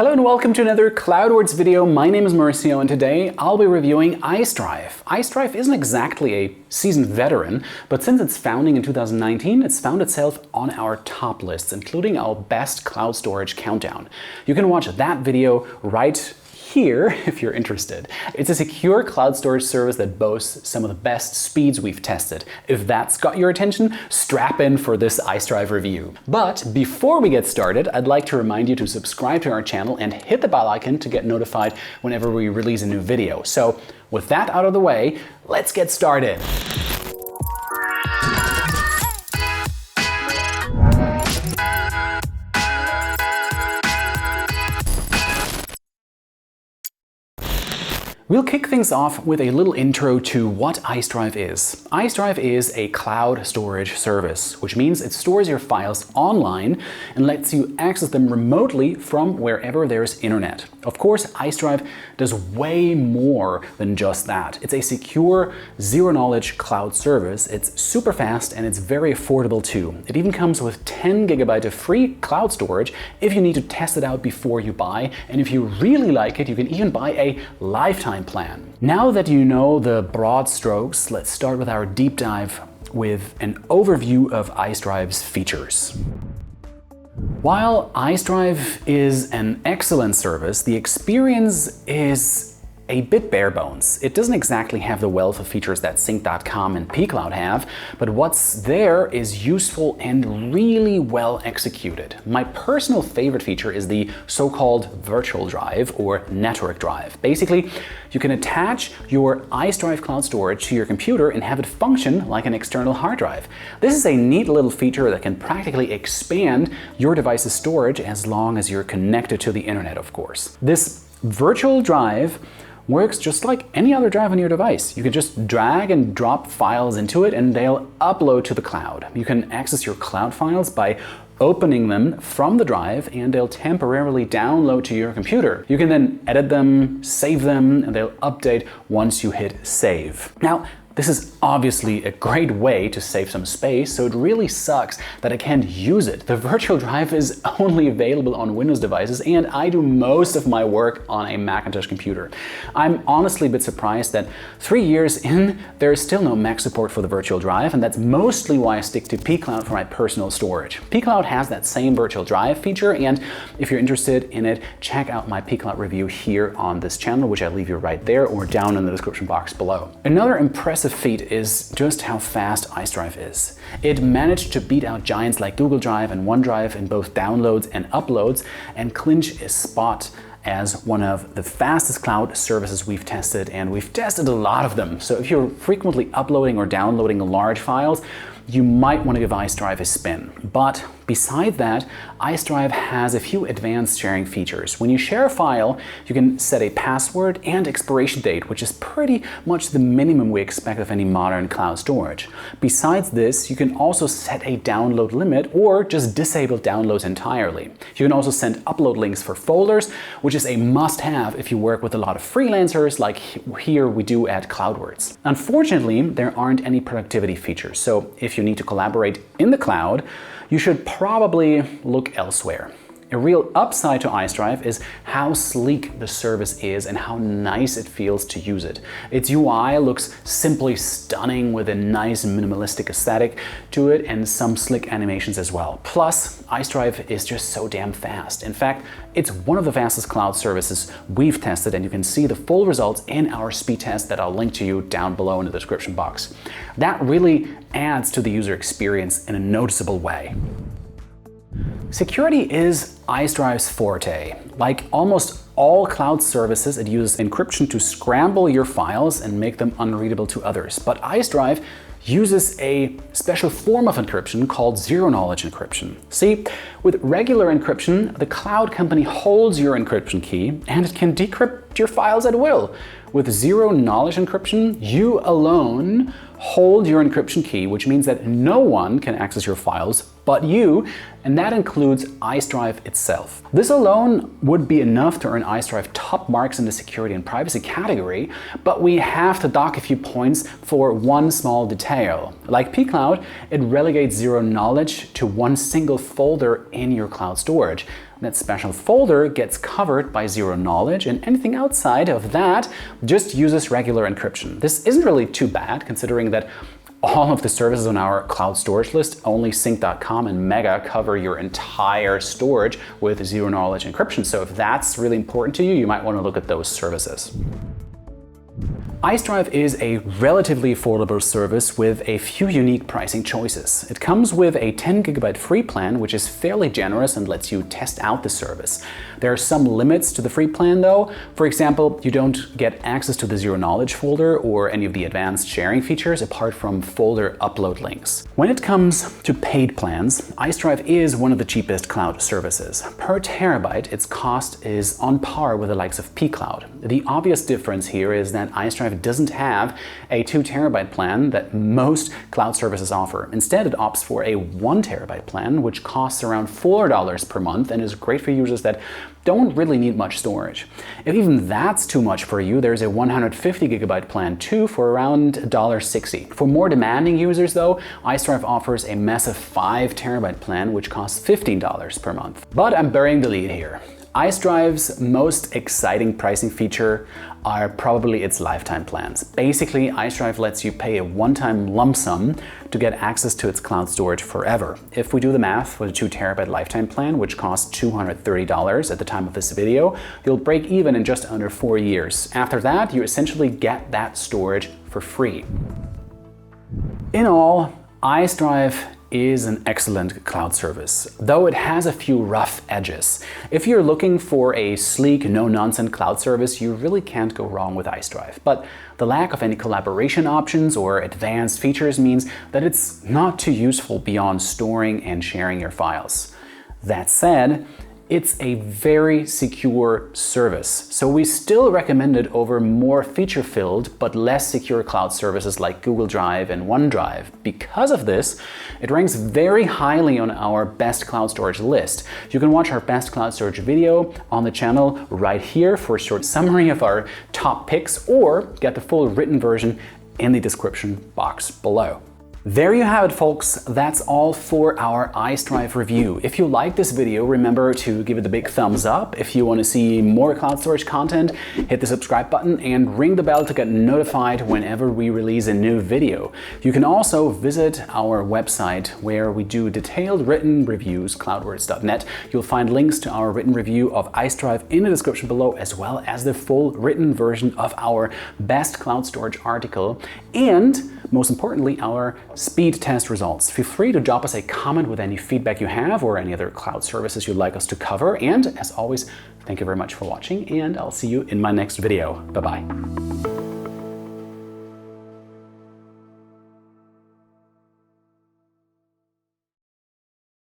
Hello and welcome to another CloudWords video. My name is Mauricio and today I'll be reviewing Icedrive. Icedrive isn't exactly a seasoned veteran, but since its founding in 2019, it's found itself on our top lists, including our best cloud storage countdown. You can watch that video right here if you're interested. It's a secure cloud storage service that boasts some of the best speeds we've tested. If that's got your attention, strap in for this Icedrive review. But before we get started, I'd like to remind you to subscribe to our channel and hit the bell icon to get notified whenever we release a new video. So with that out of the way, let's get started. We'll kick things off with a little intro to what Icedrive is. Icedrive is a cloud storage service, which means it stores your files online and lets you access them remotely from wherever there's internet. Of course, Icedrive does way more than just that. It's a secure, zero-knowledge cloud service. It's super fast and it's very affordable too. It even comes with 10 GB of free cloud storage if you need to test it out before you buy. And if you really like it, you can even buy a lifetime plan. Now that you know the broad strokes, let's start with our deep dive with an overview of Icedrive's features. While Icedrive is an excellent service, the experience is a bit bare bones. It doesn't exactly have the wealth of features that Sync.com and pCloud have, but what's there is useful and really well executed. My personal favorite feature is the so-called virtual drive or network drive. Basically, you can attach your Icedrive cloud storage to your computer and have it function like an external hard drive. This is a neat little feature that can practically expand your device's storage as long as you're connected to the internet, of course. This virtual drive works just like any other drive on your device. You can just drag and drop files into it and they'll upload to the cloud. You can access your cloud files by opening them from the drive and they'll temporarily download to your computer. You can then edit them, save them, and they'll update once you hit save. Now, this is obviously a great way to save some space, so it really sucks that I can't use it. The virtual drive is only available on Windows devices and I do most of my work on a Macintosh computer. I'm honestly a bit surprised that 3 years in, there is still no Mac support for the virtual drive, and that's mostly why I stick to pCloud for my personal storage. pCloud has that same virtual drive feature, and if you're interested in it, check out my pCloud review here on this channel, which I leave you right there or down in the description box below. Another impressive feat is just how fast Icedrive is. It managed to beat out giants like Google Drive and OneDrive in both downloads and uploads and clinch a spot as one of the fastest cloud services we've tested, and we've tested a lot of them. So if you're frequently uploading or downloading large files, you might want to give Icedrive a spin. But besides that, Icedrive has a few advanced sharing features. When you share a file, you can set a password and expiration date, which is pretty much the minimum we expect of any modern cloud storage. Besides this, you can also set a download limit or just disable downloads entirely. You can also send upload links for folders, which is a must-have if you work with a lot of freelancers like here we do at CloudWords. Unfortunately, there aren't any productivity features, so if you need to collaborate in the cloud, you should probably look elsewhere. A real upside to Icedrive is how sleek the service is and how nice it feels to use it. Its UI looks simply stunning with a nice minimalistic aesthetic to it and some slick animations as well. Plus, Icedrive is just so damn fast. In fact, it's one of the fastest cloud services we've tested, and you can see the full results in our speed test that I'll link to you down below in the description box. That really adds to the user experience in a noticeable way. Security is Icedrive's forte. Like almost all cloud services, it uses encryption to scramble your files and make them unreadable to others. But Icedrive uses a special form of encryption called zero-knowledge encryption. See, with regular encryption, the cloud company holds your encryption key and it can decrypt your files at will. With zero-knowledge encryption, you alone hold your encryption key, which means that no one can access your files but you, and that includes Icedrive itself. This alone would be enough to earn Icedrive top marks in the security and privacy category, but we have to dock a few points for one small detail. Like pCloud, it relegates zero knowledge to one single folder in your cloud storage. that special folder gets covered by zero knowledge, and anything outside of that just uses regular encryption. This isn't really too bad, considering that all of the services on our cloud storage list, only sync.com and Mega, cover your entire storage with zero knowledge encryption. So if that's really important to you, you might want to look at those services. Icedrive is a relatively affordable service with a few unique pricing choices. It comes with a 10 GB free plan, which is fairly generous and lets you test out the service. There are some limits to the free plan though. For example, you don't get access to the zero knowledge folder or any of the advanced sharing features apart from folder upload links. When it comes to paid plans, Icedrive is one of the cheapest cloud services. Per terabyte, its cost is on par with the likes of pCloud. The obvious difference here is that Icedrive doesn't have a 2 TB plan that most cloud services offer. Instead, it opts for a 1 TB plan, which costs around $4 per month and is great for users that don't really need much storage. If even that's too much for you, there's a 150 GB plan too for around $1.60. For more demanding users though, Icedrive offers a massive 5 TB plan, which costs $15 per month. But I'm burying the lead here. Icedrive's most exciting pricing feature are probably its lifetime plans. Basically, Icedrive lets you pay a one-time lump sum to get access to its cloud storage forever. If we do the math with a 2 TB lifetime plan, which costs $230 at the time of this video, you'll break even in just under 4 years. After that, you essentially get that storage for free. In all, Icedrive is an excellent cloud service, though it has a few rough edges. If you're looking for a sleek, no-nonsense cloud service, you really can't go wrong with Icedrive. But the lack of any collaboration options or advanced features means that it's not too useful beyond storing and sharing your files. That said, it's a very secure service, so we still recommend it over more feature-filled but less secure cloud services like Google Drive and OneDrive. Because of this, it ranks very highly on our best cloud storage list. You can watch our best cloud storage video on the channel right here for a short summary of our top picks, or get the full written version in the description box below. There you have it, folks. That's all for our Icedrive review. If you like this video, remember to give it a big thumbs up. If you want to see more cloud storage content, hit the subscribe button and ring the bell to get notified whenever we release a new video. You can also visit our website where we do detailed written reviews, cloudwords.net. You'll find links to our written review of Icedrive in the description below, as well as the full written version of our best cloud storage article, and most importantly, our speed test results. Feel free to drop us a comment with any feedback you have or any other cloud services you'd like us to cover. And as always, thank you very much for watching, and I'll see you in my next video. Bye-bye.